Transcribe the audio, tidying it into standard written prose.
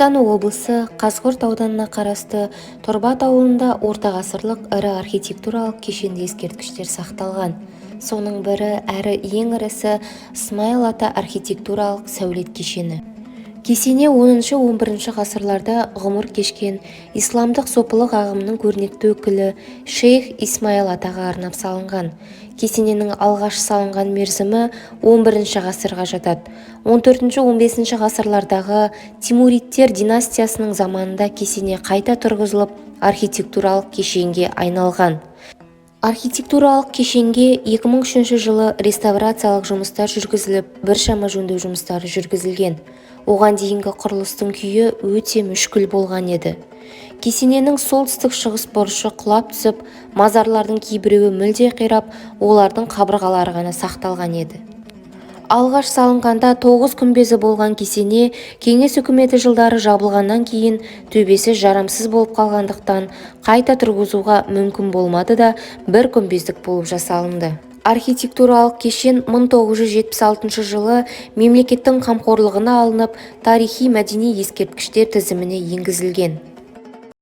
Түркістан облысы Қазығұрт ауданына қарасты Тұрбат ауылында ортағасырлық ірі архитектуралық кешенді ескерткіштер сақталған. Соның бірі әрі ең ірісі Исмаил ата архитектуралық сәулет кешені. Кесене 10-11 ғасырларда ғұмыр кешкен исламдық сопылық ағымның көрнекті өкілі шейх Исмаил атаға арнап салынған. Кесененің алғаш салынған мерзімі 11 ғасырға жатады. 14-15 ғасырлардағы Тимуридтер династиясының заманында кесене қайта тұрғызылып, архитектуралық кешенге айналған. Архитектуралық кешенге 2003 жылы реставрациялық жұмыстар жүргізіліп, біршама жөндеу жұмыстары жүргізілген. Оған дейінгі құрылыстың күйі өте мүшкіл болған еді. Кесененің солтүстік-шығыс бұрышы құлап түсіп, мазарлардың кейбіреуі мүлде қирап, олардың қабырғалары ғана сақталған еді. Алғаш салынғанда 9 күмбезі болған кесене кеңес үкіметі жылдары жабылғаннан кейін төбесі жарамсыз болып қалғандықтан қайта тұрғызуға мүмкін болмады да бір күмбездік болып жасалынды. Архитектуралық кешен 1976 жылы мемлекеттің қамқорлығына алынып, тарихи-мәдени ескерткіштер тізіміне енгізілген.